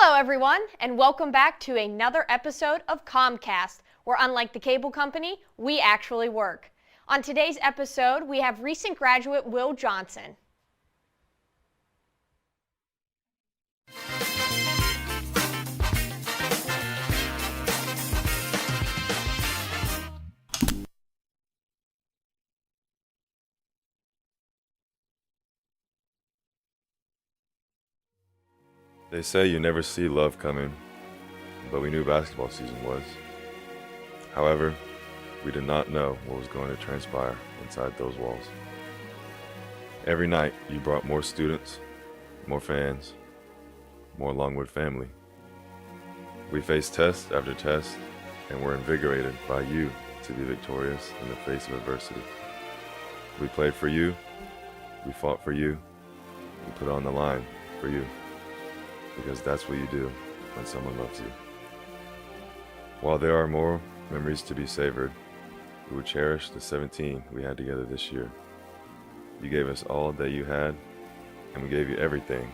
Hello everyone, and welcome back to another episode of COMMCast, where unlike the cable company, we actually work. On today's episode, we have recent graduate Will Johnson. They say you never see love coming, but we knew basketball season was. However, we did not know what was going to transpire inside those walls. Every night, you brought more students, more fans, more Longwood family. We faced test after test and were invigorated by you to be victorious in the face of adversity. We played for you, we fought for you, we put on the line for you. Because that's what you do when someone loves you. While there are more memories to be savored, we will cherish the 17 we had together this year. You gave us all that you had, and we gave you everything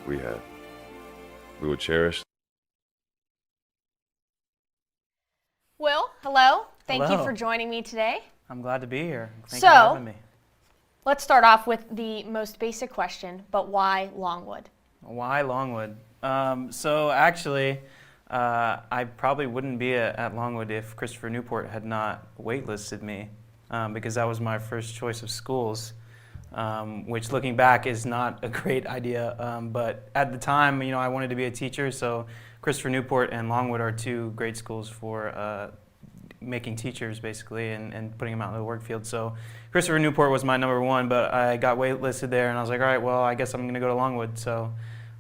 we had. We will cherish. Will, hello. Thank you Hello. for joining me today. I'm glad to be here. Thank you for having me. Let's start off with the most basic question, but why Longwood? Why Longwood? So actually, I probably wouldn't be at Longwood if Christopher Newport had not waitlisted me, because that was my first choice of schools, which looking back is not a great idea. But at the time, I wanted to be a teacher, so Christopher Newport and Longwood are two great schools for making teachers, basically, and putting them out in the work field. So Christopher Newport was my number one, but I got waitlisted there, and I was like, all right, well, I guess I'm going to go to Longwood. So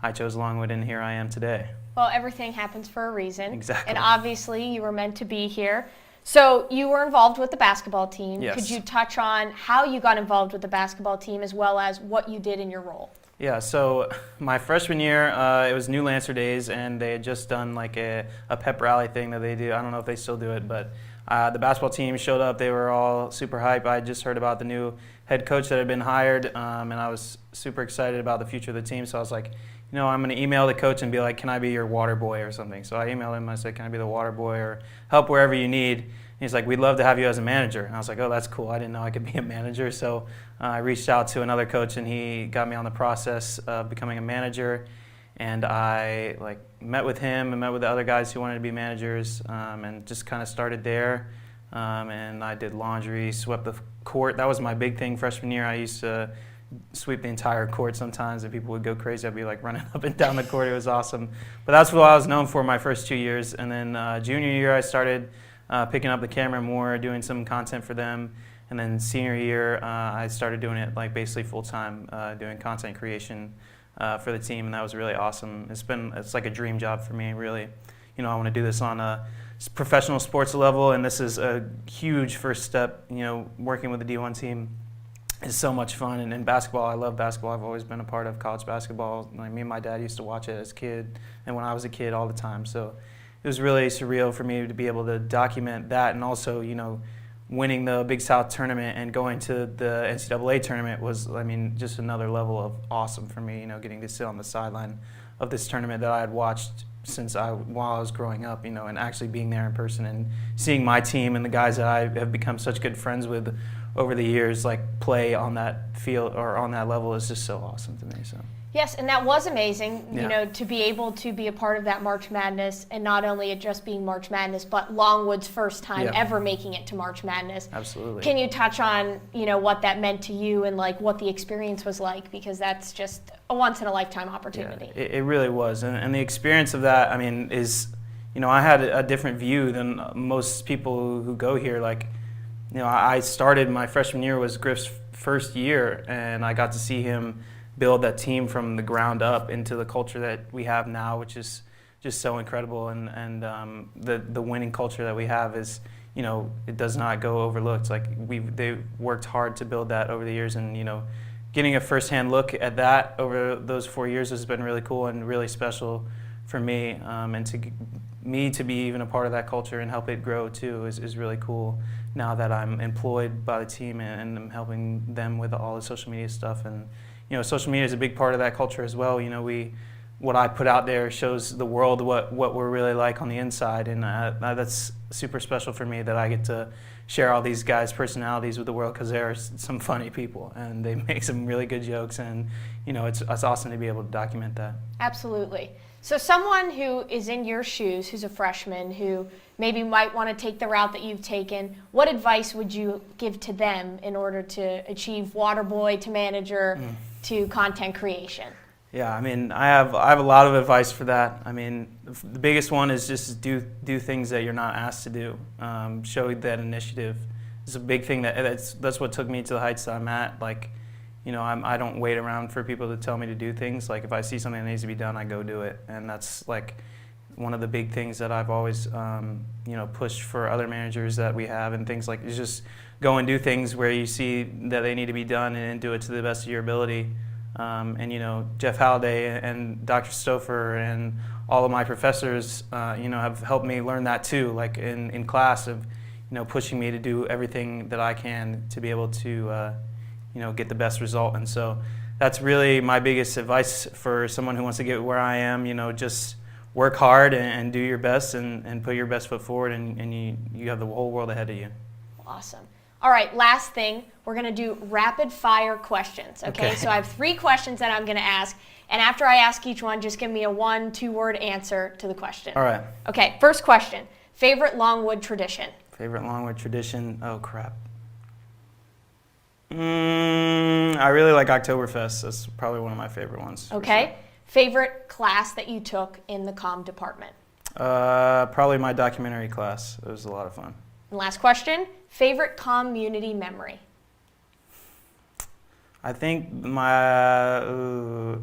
I chose Longwood, and here I am today. Well, everything happens for a reason. Exactly. And obviously, you were meant to be here. So you were involved with the basketball team. Yes. Could you touch on how you got involved with the basketball team as well as what you did in your role? Yeah, so my freshman year, it was New Lancer Days, and they had just done like a pep rally thing that they do. I don't know if they still do it, but the basketball team showed up. They were all super hype. I had just heard about the new head coach that had been hired, and I was super excited about the future of the team. So I was like, I'm going to email the coach and be like, can I be your water boy or something? So I emailed him. I said, can I be the water boy or help wherever you need? And he's like, we'd love to have you as a manager. And I was like, oh, that's cool. I didn't know I could be a manager. So I reached out to another coach, and he got me on the process of becoming a manager. And I met with him and met with the other guys who wanted to be managers, and just kind of started there. And I did laundry, swept the court. That was my big thing freshman year. I used to sweep the entire court sometimes, and people would go crazy. I'd be like running up and down the court. It was awesome. But that's what I was known for my first 2 years. And then junior year, I started picking up the camera more, doing some content for them. And then senior year, I started doing it basically full time, doing content creation for the team, and that was really awesome. It's like a dream job for me, really. I want to do this on a professional sports level, and this is a huge first step. Working with the D1 team is so much fun, and in basketball, I love basketball. I've always been a part of college basketball. Me and my dad used to watch it as a kid, and when I was a kid, all the time. So it was really surreal for me to be able to document that, and also, winning the Big South tournament and going to the NCAA tournament was, just another level of awesome for me, getting to sit on the sideline of this tournament that I had watched while I was growing up, and actually being there in person and seeing my team and the guys that I have become such good friends with over the years, play on that field or on that level is just so awesome to me. So. Yes, and that was amazing, Yeah. to be able to be a part of that March Madness, and not only it just being March Madness, but Longwood's first time Yeah. ever making it to March Madness. Absolutely. Can you touch on, what that meant to you and what the experience was like? Because that's just a once in a lifetime opportunity. Yeah, it really was, and the experience of that, is, I had a different view than most people who go here. I started my freshman year was Griff's first year, and I got to see him build that team from the ground up into the culture that we have now, which is just so incredible. And the winning culture that we have is, it does not go overlooked. They worked hard to build that over the years, and getting a firsthand look at that over those 4 years has been really cool and really special for me. And to be even a part of that culture and help it grow too is really cool. Now that I'm employed by the team and I'm helping them with all the social media stuff, and social media is a big part of that culture as well. We what I put out there shows the world what we're really like on the inside, and that's super special for me that I get to share all these guys' personalities with the world, because they're some funny people and they make some really good jokes, and it's awesome to be able to document that. Absolutely. So someone who is in your shoes, who's a freshman, who maybe might want to take the route that you've taken, what advice would you give to them in order to achieve water boy to manager to content creation? Yeah, I mean, I have a lot of advice for that. I mean, the biggest one is just do things that you're not asked to do. Show that initiative. It's a big thing that's what took me to the heights that I'm at. Like, I don't wait around for people to tell me to do things. Like, if I see something that needs to be done, I go do it. And that's like one of the big things that I've always pushed for other managers that we have, and things like, is just go and do things where you see that they need to be done, and do it to the best of your ability. And Jeff Halliday and Dr. Stouffer and all of my professors, have helped me learn that too. Like in class, of pushing me to do everything that I can to be able to get the best result. And so that's really my biggest advice for someone who wants to get where I am. Just work hard and do your best, and put your best foot forward, and you have the whole world ahead of you. Awesome. All right, last thing, we're going to do rapid fire questions, okay? So I have 3 questions that I'm going to ask, and after I ask each one, just give me a 1-2 word answer to the question. All right. Okay, first question, favorite Longwood tradition? Favorite Longwood tradition? Oh, crap. I really like Oktoberfest. That's probably one of my favorite ones. Okay. Sure. Favorite class that you took in the comm department? Probably my documentary class. It was a lot of fun. And last question, favorite community memory? I think the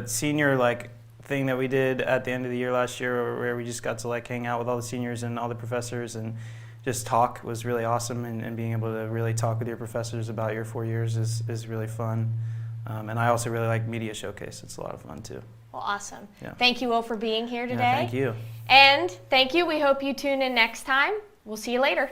senior thing that we did at the end of the year last year, where we just got to hang out with all the seniors and all the professors and just talk, was really awesome. And being able to really talk with your professors about your 4 years is really fun. And I also really like Media Showcase. It's a lot of fun too. Well, awesome. Yeah. Thank you, Will, for being here today. Yeah, thank you. And thank you. We hope you tune in next time. We'll see you later.